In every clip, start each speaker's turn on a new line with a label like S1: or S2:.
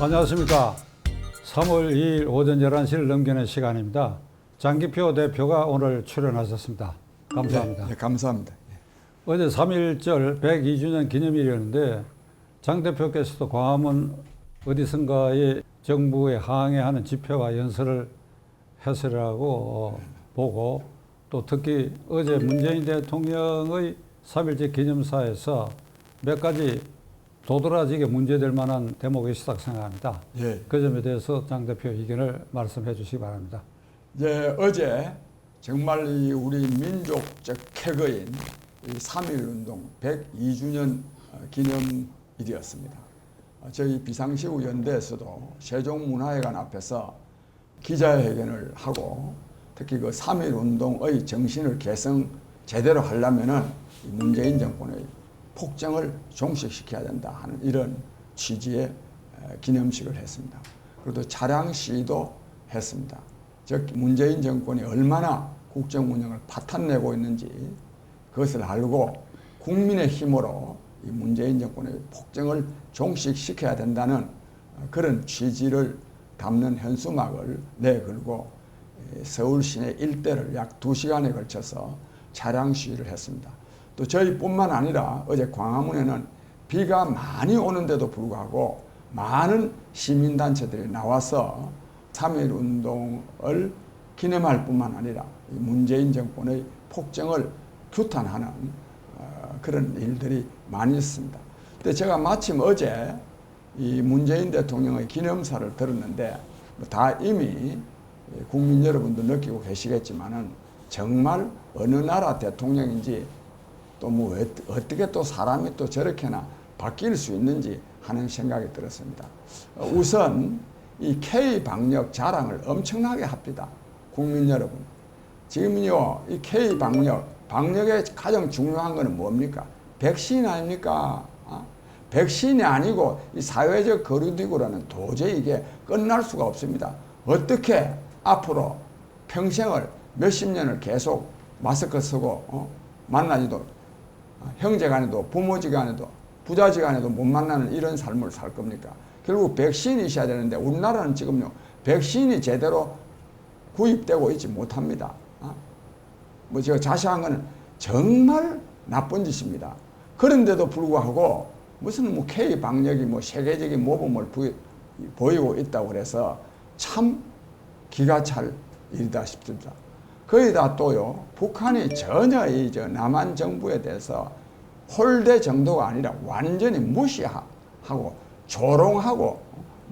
S1: 안녕하십니까. 3월 2일 오전 11시를 넘기는 시간입니다. 장기표 대표가 오늘 출연하셨습니다. 감사합니다.
S2: 네, 감사합니다.
S1: 어제 3.1절 102주년 기념일이었는데 장 대표께서도 광화문 어디선가에 정부에 항의하는 집회와 연설을 했으라고 보고, 또 특히 어제 문재인 대통령의 3.1절 기념사에서 몇 가지 도드라지게 문제될 만한 대목이 있었다고 생각합니다.
S2: 예.
S1: 그 점에 대해서 장 대표 의견을 말씀해 주시기 바랍니다.
S2: 어제 정말 우리 민족적 쾌거인 3.1운동 102주년 기념일이었습니다. 저희 비상시국 연대에서도 세종문화회관 앞에서 기자회견을 하고, 특히 그 3.1운동의 정신을 제대로 하려면은 문재인 정권의 폭정을 종식시켜야 된다 하는 이런 취지의 기념식을 했습니다. 그리고 차량 시위도 했습니다. 즉 문재인 정권이 얼마나 국정 운영을 파탄내고 있는지 그것을 알고 국민의 힘으로 이 문재인 정권의 폭정을 종식시켜야 된다는 그런 취지를 담는 현수막을 내걸고 서울 시내 일대를 약 2시간에 걸쳐서 차량 시위를 했습니다. 또 저희뿐만 아니라 어제 광화문에는 비가 많이 오는데도 불구하고 많은 시민단체들이 나와서 3.1 운동을 기념할 뿐만 아니라 문재인 정권의 폭정을 규탄하는 그런 일들이 많이 있습니다. 근데 제가 마침 어제 이 문재인 대통령의 기념사를 들었는데 다 이미 국민 여러분도 느끼고 계시겠지만은 정말 어느 나라 대통령인지 또 뭐 어떻게 또 사람이 또 저렇게나 바뀔 수 있는지 하는 생각이 들었습니다. 우선 이 K-방역 자랑을 엄청나게 합니다. 국민 여러분. 지금요, 이 방역의 가장 중요한 것은 뭡니까? 백신 아닙니까? 백신이 아니고 이 사회적 거리두기로는 도저히 이게 끝날 수가 없습니다. 어떻게 앞으로 평생을 몇십 년을 계속 마스크 쓰고 만나지도 형제간에도 부모지간에도 부자지간에도 못 만나는 이런 삶을 살 겁니까? 결국 백신이 있어야 되는데 우리나라는 지금요 백신이 제대로 구입되고 있지 못합니다. 뭐 제가 자세한 거는 정말 나쁜 짓입니다. 그런데도 불구하고 무슨 뭐 K 방역이 뭐 세계적인 모범을 보이고 있다고 그래서 참 기가 찰 일이다 싶습니다. 거기다 또요 북한이 전혀 남한 정부에 대해서 홀대 정도가 아니라 완전히 무시하고 조롱하고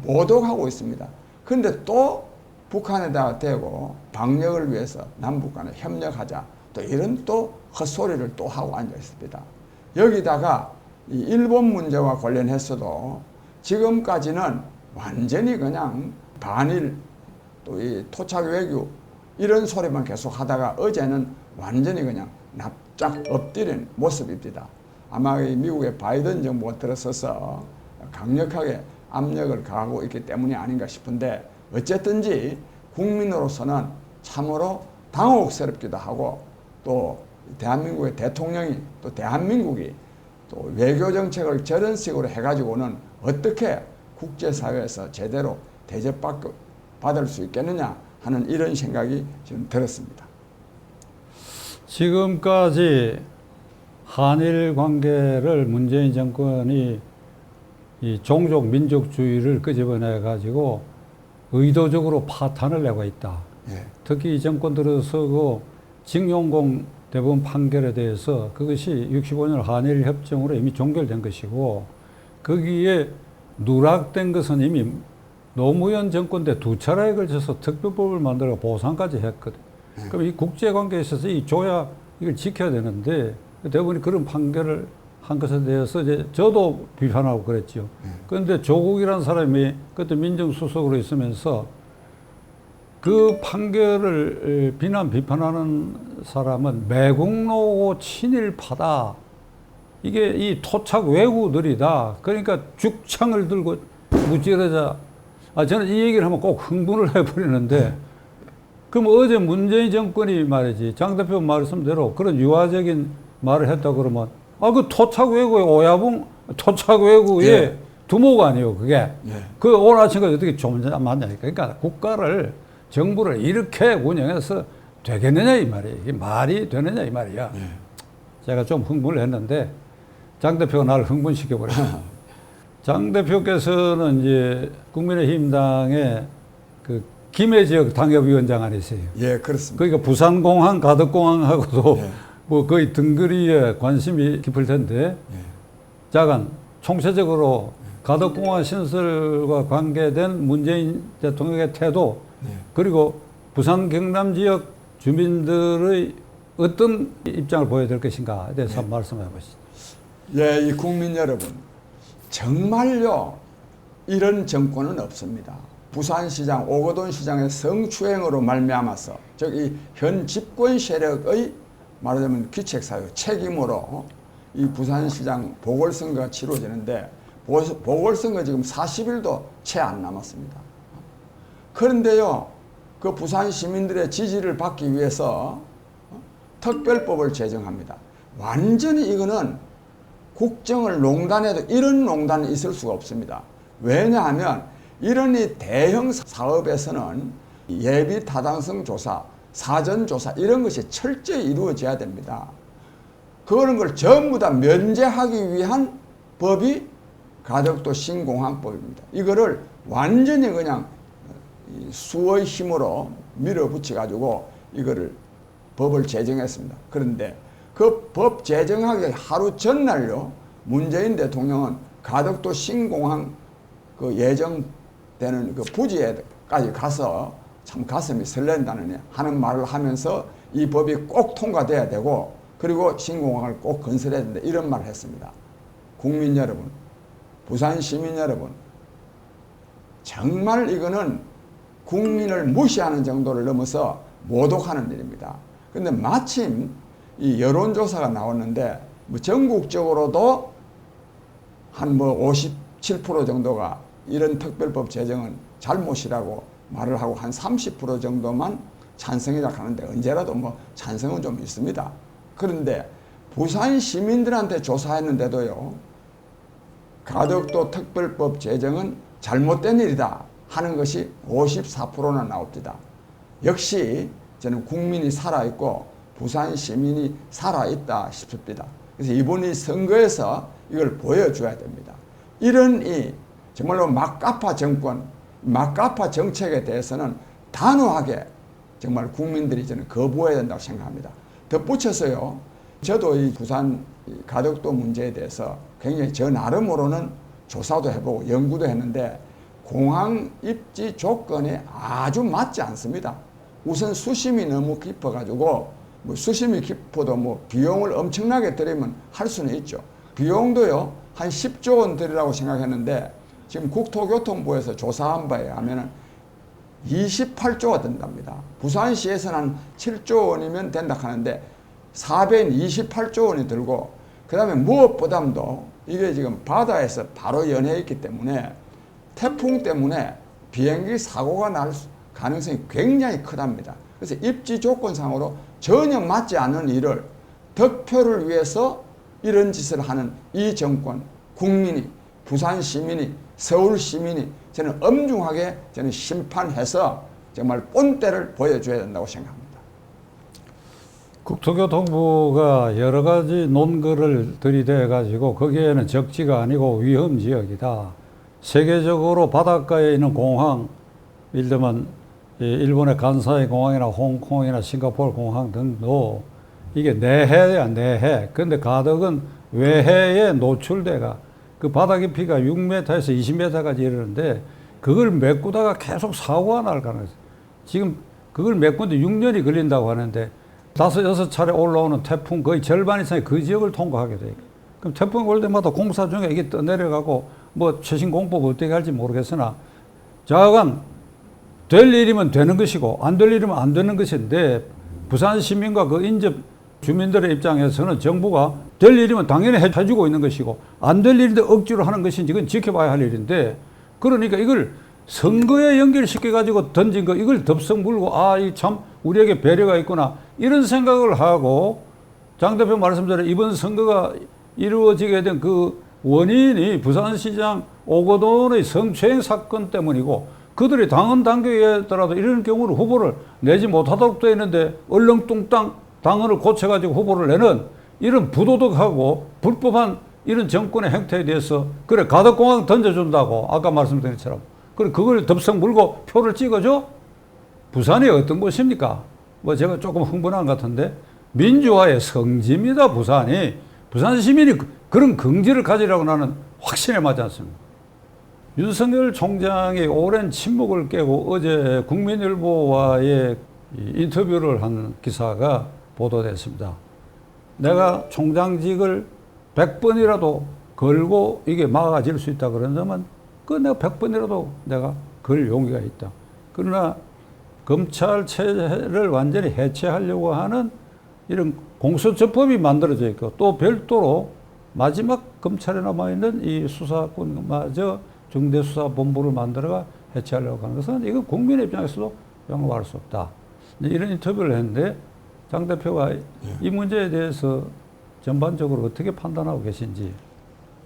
S2: 모독하고 있습니다. 그런데 또 북한에다가 대고 방역을 위해서 남북 간에 협력하자 또 이런 또 헛소리를 또 하고 앉아 있습니다. 여기다가 이 일본 문제와 관련해서도 지금까지는 완전히 그냥 반일 또 이 토착 외교 이런 소리만 계속 하다가 어제는 완전히 그냥 납작 엎드린 모습입니다. 아마 미국의 바이든 정부가 들어서서 강력하게 압력을 가하고 있기 때문이 아닌가 싶은데, 어쨌든지 국민으로서는 참으로 당혹스럽기도 하고, 또 대한민국의 대통령이 또 대한민국이 또 외교 정책을 저런 식으로 해가지고는 어떻게 국제사회에서 제대로 대접받을 수 있겠느냐 하는 이런 생각이 좀 들었습니다.
S1: 지금까지 한일 관계를 문재인 정권이 이 종족 민족주의를 끄집어내 가지고 의도적으로 파탄을 내고 있다.
S2: 예.
S1: 특히 이 정권 들어서고 징용공 대법원 판결에 대해서 그것이 65년 한일 협정으로 이미 종결된 것이고, 거기에 누락된 것은 이미 노무현 정권 때 2차례에 걸쳐서 특별법을 만들어 보상까지 했거든. 그럼 이 국제관계에 있어서 이 조약 이걸 지켜야 되는데 대법원이 그런 판결을 한 것에 대해서 이제 저도 비판하고 그랬죠. 그런데 조국이라는 사람이 그때 민정수석으로 있으면서 그 판결을 비판하는 사람은 매국노고 친일파다. 이게 이 토착 왜구들이다. 그러니까 죽창을 들고 무찌르자. 저는 이 얘기를 하면 꼭 흥분을 해버리는데, 그럼 어제 문재인 정권이 말이지, 장 대표 말씀대로 그런 유화적인 말을 했다 그러면, 그 토착 왜구의 오야붕 토착 왜구의 두모가 아니에요, 그게.
S2: 예.
S1: 그 오늘 아침까지 어떻게 존재하냐니까. 그러니까 국가를, 정부를 이렇게 운영해서 되겠느냐, 이 말이에요. 이게 말이 되느냐, 이 말이야.
S2: 예.
S1: 제가 좀 흥분을 했는데, 장 대표가 나를 흥분시켜버렸어요. 장 대표께서는 이제 국민의힘당의 그 김해지역 당협위원장 안에 있어요.
S2: 예, 그렇습니다.
S1: 그러니까 부산공항, 가덕공항하고도
S2: 예.
S1: 뭐 거의 등거리에 관심이 깊을 텐데,
S2: 예.
S1: 자간 총체적으로 가덕공항 신설과 관계된 문재인 대통령의 태도,
S2: 예.
S1: 그리고 부산 경남 지역 주민들의 어떤 입장을 보여야 될 것인가에 대해서 한번 말씀해 보시죠.
S2: 예, 이 국민 여러분, 정말요 이런 정권은 없습니다. 부산시장, 오거돈 시장의 성추행으로 말미암아서 즉 이 현 집권 세력의 말하자면 귀책사유 책임으로 이 부산시장 보궐선거가 치러지는데 보궐선거 지금 40일도 채 안 남았습니다. 그런데요, 그 부산 시민들의 지지를 받기 위해서 특별법을 제정합니다. 완전히 이거는 국정을 농단해도 이런 농단은 있을 수가 없습니다. 왜냐하면 이런 이 대형 사업에서는 예비 타당성 조사, 사전 조사 이런 것이 철저히 이루어져야 됩니다. 그런 걸 전부 다 면제하기 위한 법이 가덕도 신공항법입니다. 이거를 완전히 그냥 수의 힘으로 밀어붙여 가지고 이거를 법을 제정했습니다. 그런데 그 법 제정하기 하루 전날요, 문재인 대통령은 가덕도 신공항 그 예정되는 그 부지에까지 가서 참 가슴이 설렌다는 하는 말을 하면서 이 법이 꼭 통과돼야 되고 그리고 신공항을 꼭 건설해야 된다 이런 말을 했습니다. 국민 여러분, 부산 시민 여러분, 정말 이거는 국민을 무시하는 정도를 넘어서 모독하는 일입니다. 그런데 마침 이 여론조사가 나왔는데 뭐 전국적으로도 한 뭐 57% 정도가 이런 특별법 제정은 잘못이라고 말을 하고 한 30% 정도만 찬성이라고 하는데 언제라도 뭐 찬성은 좀 있습니다. 그런데 부산 시민들한테 조사했는데도요, 가덕도 특별법 제정은 잘못된 일이다 하는 것이 54%나 나옵니다. 역시 저는 국민이 살아있고 부산 시민이 살아있다 싶습니다. 그래서 이번 이 선거에서 이걸 보여줘야 됩니다. 이런 이 정말로 막가파 정권, 막가파 정책에 대해서는 단호하게 정말 국민들이 저는 거부해야 된다고 생각합니다. 덧붙여서요, 저도 이 부산 가덕도 문제에 대해서 굉장히 저 나름으로는 조사도 해보고 연구도 했는데 공항 입지 조건에 아주 맞지 않습니다. 우선 수심이 너무 깊어가지고 뭐 수심이 깊어도 뭐 비용을 엄청나게 들이면 할 수는 있죠. 비용도요 한 10조 원 들이라고 생각했는데 지금 국토교통부에서 조사한 바에 하면은 28조가 든답니다. 부산시에서는 한 7조 원이면 된다 하는데 428조 원이 들고 그 다음에 무엇보다도 이게 지금 바다에서 바로 연해 있기 때문에 태풍 때문에 비행기 사고가 날 가능성이 굉장히 크답니다. 그래서 입지 조건상으로 전혀 맞지 않는 일을 득표를 위해서 이런 짓을 하는 이 정권, 국민이, 부산 시민이, 서울 시민이 저는 엄중하게 저는 심판해서 정말 본때를 보여줘야 된다고 생각합니다.
S1: 국토교통부가 여러 가지 논거를 들이대 가지고 거기에는 적지가 아니고 위험 지역이다. 세계적으로 바닷가에 있는 공항, 예를 들면 일본의 간사이 공항이나 홍콩이나 싱가포르 공항 등도 이게 내해야 내해. 그런데 가덕은 외해에 노출돼가 그 바다 깊이가 6m에서 20m까지 이르는데 그걸 메꾸다가 계속 사고가 날 가능성이 있어요. 지금 그걸 메꾸는데 6년이 걸린다고 하는데 5, 6차례 올라오는 태풍 거의 절반 이상이 그 지역을 통과하게 돼요. 그럼 태풍이 올 때마다 공사 중에 이게 떠내려가고 뭐 최신 공법 어떻게 할지 모르겠으나 자간 될 일이면 되는 것이고 안 될 일이면 안 되는 것인데 부산 시민과 그 인접 주민들의 입장에서는 정부가 될 일이면 당연히 해주고 있는 것이고 안 될 일인데 억지로 하는 것인지 이건 지켜봐야 할 일인데 그러니까 이걸 선거에 연결시켜가지고 던진 거 이걸 덥석 물고 아, 이 참 우리에게 배려가 있구나 이런 생각을 하고 장 대표 말씀대로 이번 선거가 이루어지게 된 그 원인이 부산시장 오거돈의 성추행 사건 때문이고 그들이 당헌 당규에더라도 이런 경우는 후보를 내지 못하도록 되어 있는데 얼렁뚱땅 당헌을 고쳐가지고 후보를 내는 이런 부도덕하고 불법한 이런 정권의 행태에 대해서 그래 가덕공항 던져준다고 아까 말씀드린 것처럼 그래 그걸 덥석 물고 표를 찍어줘? 부산이 어떤 곳입니까? 뭐 제가 조금 흥분한 것 같은데 민주화의 성지입니다. 부산이. 부산 시민이 그런 긍지를 가지라고 나는 확신에 맞지 않습니다. 윤석열 총장이 오랜 침묵을 깨고 어제 국민일보와의 인터뷰를 한 기사가 보도됐습니다. 내가 총장직을 100번이라도 걸고 이게 막아질 수 있다 그런다면 그 내가 100번이라도 내가 걸 용기가 있다. 그러나 검찰 체제를 완전히 해체하려고 하는 이런 공수처법이 만들어져 있고 또 별도로 마지막 검찰에 남아있는 이 수사권마저 중대수사본부를 만들어가 해체하려고 하는 것은 이건 국민의 입장에서도 용납할 수 없다. 이런 인터뷰를 했는데 장 대표가 이 문제에 대해서 전반적으로 어떻게 판단하고 계신지.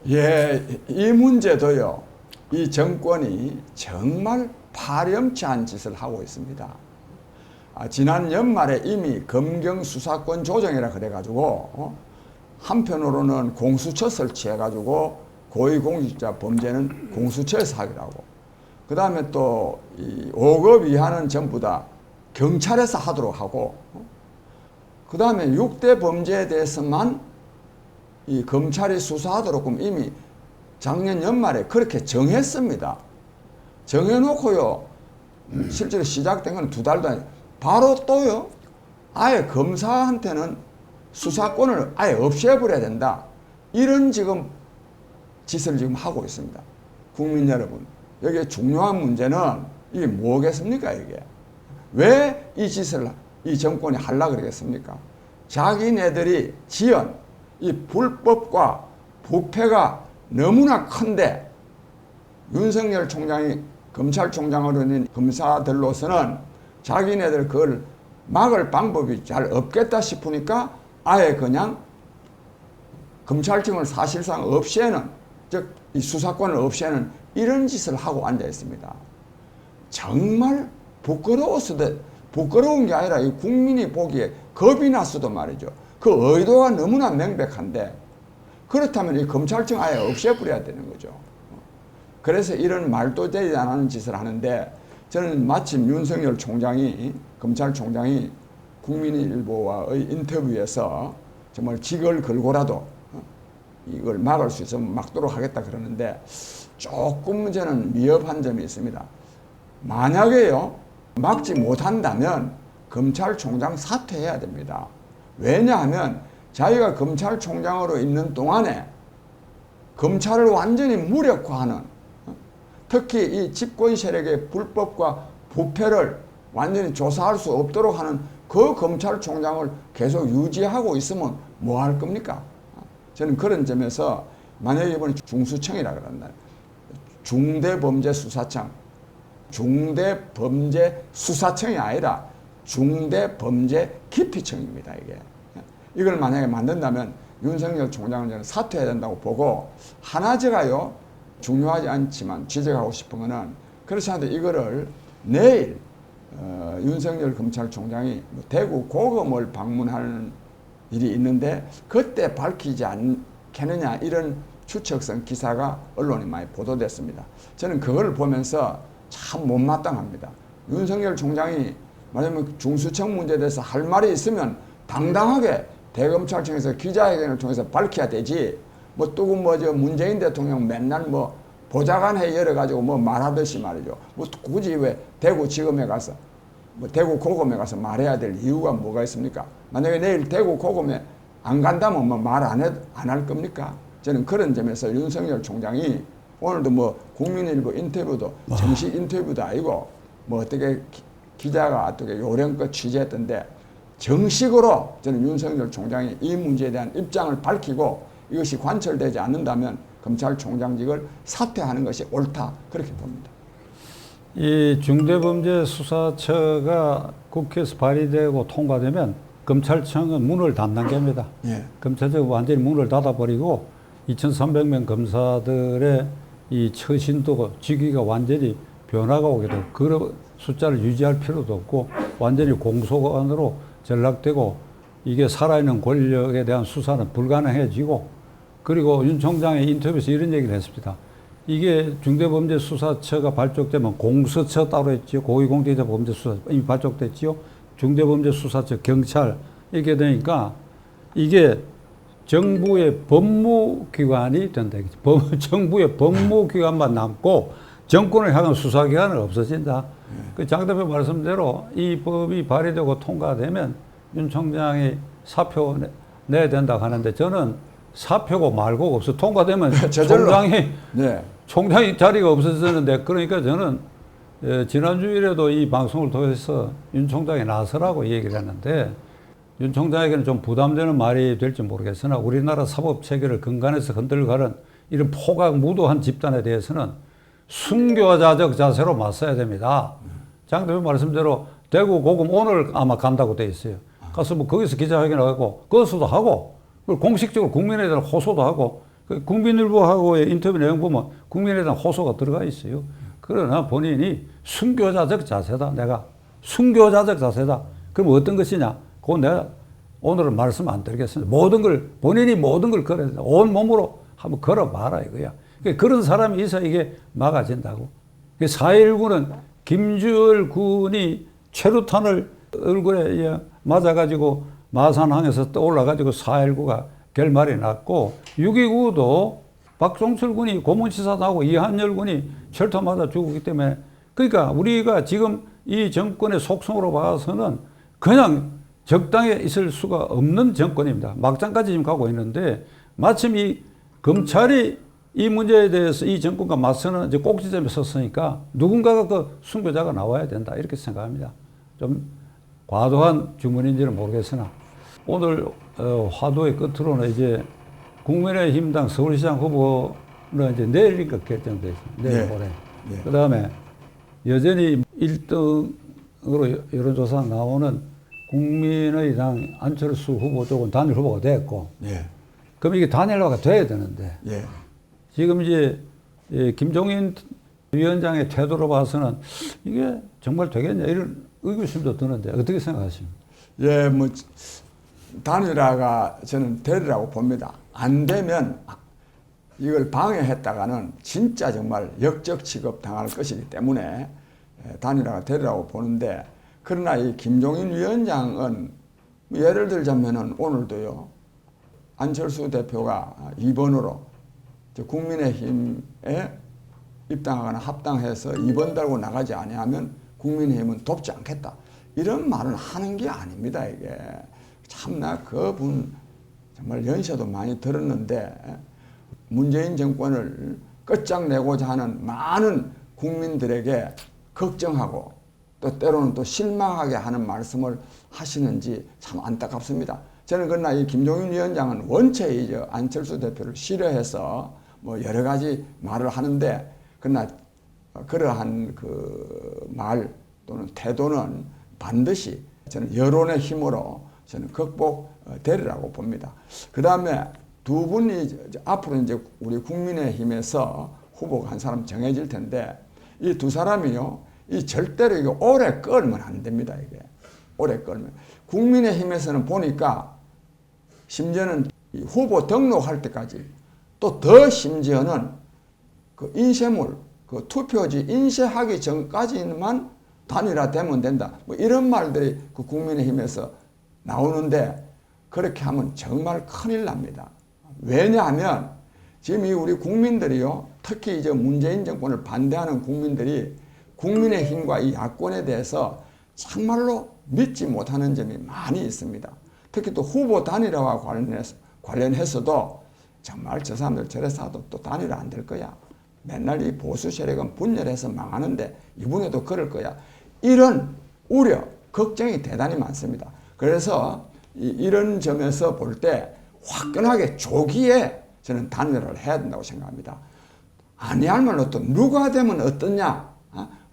S2: 예, 이 문제도요. 이 정권이 정말 파렴치한 짓을 하고 있습니다. 지난 연말에 이미 검경 수사권 조정이라 그래가지고 한편으로는 공수처 설치해가지고 고위공직자 범죄는 공수처에서 하기로 하고 그 다음에 또 이 5급 이하는 전부 다 경찰에서 하도록 하고 그 다음에 6대 범죄에 대해서만 이 검찰이 수사하도록 이미 작년 연말에 그렇게 정했습니다. 정해놓고요. 실제로 시작된 건 2달도 아니고 바로 또요. 아예 검사한테는 수사권을 아예 없애버려야 된다. 이런 지금 짓을 지금 하고 있습니다. 국민 여러분. 여기에 중요한 문제는 이게 뭐겠습니까, 이게? 왜 이 짓을 이 정권이 하려고 그러겠습니까? 자기네들이 지은 이 불법과 부패가 너무나 큰데 윤석열 총장이 검찰총장으로 있는 검사들로서는 자기네들 그걸 막을 방법이 잘 없겠다 싶으니까 아예 그냥 검찰청을 사실상 없애는, 즉 이 수사권을 없애는 이런 짓을 하고 앉아 있습니다. 정말 부끄러운 게 아니라 이 국민이 보기에 겁이 났어도 말이죠. 그 의도가 너무나 명백한데 그렇다면 이 검찰청 아예 없애버려야 되는 거죠. 그래서 이런 말도 되지 않는 짓을 하는데 저는 마침 윤석열 총장이 검찰총장이 국민일보와의 인터뷰에서 정말 직을 걸고라도 이걸 막을 수 있으면 막도록 하겠다 그러는데 조금 저는 미흡한 점이 있습니다. 만약에요 막지 못한다면 검찰총장 사퇴해야 됩니다. 왜냐하면 자기가 검찰총장으로 있는 동안에 검찰을 완전히 무력화하는, 특히 이 집권 세력의 불법과 부패를 완전히 조사할 수 없도록 하는 그 검찰총장을 계속 유지하고 있으면 뭐 할 겁니까? 저는 그런 점에서 만약에 이번에 중수청이라 그런다. 중대범죄수사청. 중대범죄수사청이 아니라 중대범죄기피청입니다, 이게. 이걸 만약에 만든다면 윤석열 총장은 저는 사퇴해야 된다고 보고, 하나 제가요, 중요하지 않지만 지적하고 싶은 거는, 그렇지 않아도 이거를 내일, 윤석열 검찰총장이 대구 고검을 방문하는 일이 있는데, 그때 밝히지 않겠느냐, 이런 추측성 기사가 언론에 많이 보도됐습니다. 저는 그걸 보면서 참 못마땅합니다. 윤석열 총장이 만약에 중수청 문제에 대해서 할 말이 있으면 당당하게 대검찰청에서 기자회견을 통해서 밝혀야 되지, 뭐 또 저 문재인 대통령 맨날 뭐 보좌관회 열어가지고 뭐 말하듯이 말이죠. 뭐 굳이 왜 대구지검에 가서 뭐 대구 고검에 가서 말해야 될 이유가 뭐가 있습니까? 만약에 내일 대구 고검에 안 간다면 뭐 말 안 할 겁니까? 저는 그런 점에서 윤석열 총장이 오늘도 뭐 국민일보 인터뷰도 정식 인터뷰도 아니고 뭐 어떻게 기자가 어떻게 요령껏 취재했던데, 정식으로 저는 윤석열 총장이 이 문제에 대한 입장을 밝히고 이것이 관철되지 않는다면 검찰총장직을 사퇴하는 것이 옳다, 그렇게 봅니다.
S1: 이 중대범죄수사처가 국회에서 발의되고 통과되면 검찰청은 문을 닫는 겁니다.
S2: 예.
S1: 검찰청은 완전히 문을 닫아버리고 2,300명 검사들의 이 처신도 직위가 완전히 변화가 오게 되고 그 숫자를 유지할 필요도 없고 완전히 공소관으로 전락되고 이게 살아있는 권력에 대한 수사는 불가능해지고 그리고 윤 총장의 인터뷰에서 이런 얘기를 했습니다. 이게 중대범죄수사처가 발족되면 공수처 따로 했지요. 고위공직자범죄수사 이미 발족됐지요. 중대범죄수사처, 경찰 이렇게 되니까 이게 정부의 법무기관이 된다. 정부의 법무기관만 남고 정권을 향한 수사기관은 없어진다. 그 장 대표 말씀대로 이 법이 발의되고 통과되면 윤 총장이 사표 내야 된다고 하는데 저는 사표고 말고 없어. 통과되면 총장이 자리가 없어졌는데 그러니까 저는 지난주일에도 이 방송을 통해서 윤 총장이 나서라고 얘기를 했는데 윤 총장에게는 좀 부담되는 말이 될지 모르겠으나 우리나라 사법 체계를 근간에서 흔들가는 이런 포각 무도한 집단에 대해서는 순교자적 자세로 맞서야 됩니다. 장 대표 말씀대로 대구 고검 오늘 아마 간다고 돼 있어요. 가서 뭐 거기서 기자회견하고 거수도 하고 공식적으로 국민에 대한 호소도 하고 국민일보하고의 인터뷰 내용 보면 국민에 대한 호소가 들어가 있어요. 그러나 본인이 순교자적 자세다. 내가 순교자적 자세다. 그럼 어떤 것이냐? 그건 내가 오늘은 말씀 안 드리겠습니다. 본인이 모든 걸 걸어야 된다. 온 몸으로 한번 걸어봐라 이거야. 그런 사람이 있어 이게 막아진다고. 4.19는 김주열 군이 최루탄을 얼굴에 맞아가지고 마산항에서 떠올라가지고 4.19가 결말이 났고 6.29도 박종철 군이 고문치사 나고 이한열 군이 철통 맞아 죽었기 때문에 그러니까 우리가 지금 이 정권의 속성으로 봐서는 그냥 적당에 있을 수가 없는 정권입니다. 막장까지 지금 가고 있는데 마침 이 검찰이 이 문제에 대해서 이 정권과 맞서는 이제 꼭지점에 섰으니까 누군가가 그 순교자가 나와야 된다 이렇게 생각합니다. 좀 과도한 주문인지는 모르겠으나 오늘 화두의 끝으로는 이제 국민의힘당 서울시장 후보는 이제 내일인가 결정돼 있습니다. 내일 모레. 그 다음에 여전히 1등으로 여론조사 나오는 국민의당 안철수 후보 쪽은 단일 후보가 됐고, 그럼 이게 단일화가 돼야 되는데, 지금 이제 김종인 위원장의 태도로 봐서는 이게 정말 되겠냐 이런 의구심도 드는데 어떻게 생각하십니까?
S2: 예, 뭐 단일화가 저는 되리라고 봅니다. 안 되면 이걸 방해했다가는 진짜 정말 역적 취급 당할 것이기 때문에 단일화가 되리라고 보는데 그러나 이 김종인 위원장은 예를 들자면은 오늘도요 안철수 대표가 2번으로 국민의힘에 입당하거나 합당해서 2번 달고 나가지 아니하면 국민의힘은 돕지 않겠다. 이런 말을 하는 게 아닙니다. 이게 참나 그분 정말 연세도 많이 들었는데 문재인 정권을 끝장내고자 하는 많은 국민들에게 걱정하고 또 때로는 또 실망하게 하는 말씀을 하시는지 참 안타깝습니다. 저는 그러나 이 김종인 위원장은 원체 이제 안철수 대표를 싫어해서 뭐 여러 가지 말을 하는데 그러나 그러한 그 말 또는 태도는 반드시 저는 여론의 힘으로 저는 극복되리라고 봅니다. 그 다음에 두 분이 앞으로 이제 우리 국민의힘에서 후보가 한 사람 정해질 텐데 이 두 사람이요, 이 절대로 이거 오래 끌면 안 됩니다. 이게 오래 끌면 국민의힘에서는 보니까 심지어는 이 후보 등록할 때까지 또 더 심지어는 그 인쇄물, 그 투표지 인쇄하기 전까지만 단일화되면 된다. 뭐 이런 말들이 그 국민의힘에서 나오는데 그렇게 하면 정말 큰일 납니다. 왜냐하면 지금 이 우리 국민들이요, 특히 이제 문재인 정권을 반대하는 국민들이 국민의힘과 이 야권에 대해서 정말로 믿지 못하는 점이 많이 있습니다. 특히 또 후보 단일화와 관련해서도 정말 저 사람들 저래서 하도 또 단일화 안 될 거야. 맨날 이 보수 세력은 분열해서 망하는데 이번에도 그럴 거야. 이런 우려, 걱정이 대단히 많습니다. 그래서 이런 점에서 볼 때 화끈하게 조기에 저는 단일화를 해야 된다고 생각합니다. 아니하면 또 누가 되면 어떠냐.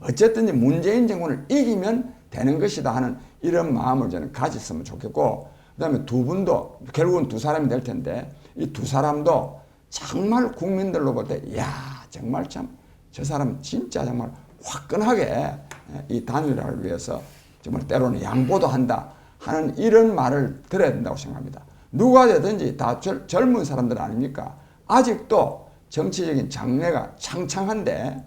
S2: 어쨌든 문재인 정권을 이기면 되는 것이다 하는 이런 마음을 저는 가졌으면 좋겠고, 그 다음에 두 분도 결국은 두 사람이 될 텐데 이 두 사람도 정말 국민들로 볼 때 야 정말 참 저 사람 진짜 정말 화끈하게 이 단일화를 위해서 정말 때로는 양보도 한다 하는 이런 말을 들어야 된다고 생각합니다. 누가 되든지 다 젊은 사람들 아닙니까? 아직도 정치적인 장래가 창창한데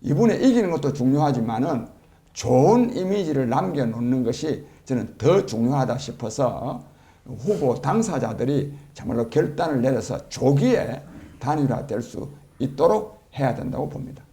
S2: 이번에 이기는 것도 중요하지만은 좋은 이미지를 남겨놓는 것이 저는 더 중요하다 싶어서 후보 당사자들이 정말로 결단을 내려서 조기에 단일화될 수 있도록 해야 된다고 봅니다.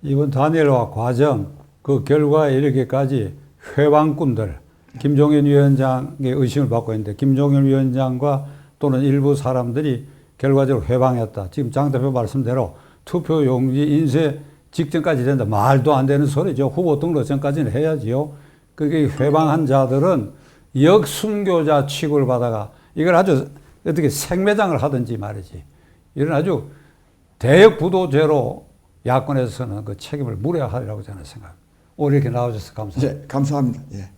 S1: 이번 단일화 과정 그 결과에 이르기까지 회방꾼들 김종인 위원장의 의심을 받고 있는데 김종인 위원장과 또는 일부 사람들이 결과적으로 회방했다. 지금 장 대표 말씀대로 투표 용지 인쇄 직전까지 된다. 말도 안 되는 소리죠. 후보 등록 전까지는 해야지요. 그게 회방한 자들은 역순교자 취급을 받아가 이걸 아주 어떻게 생매장을 하든지 말이지. 이런 아주 대역부도죄로 야권에서는 그 책임을 물어야 하리라고 저는 생각합니다. 오늘 이렇게 나와주셔서 감사합니다.
S2: 네, 감사합니다. 예.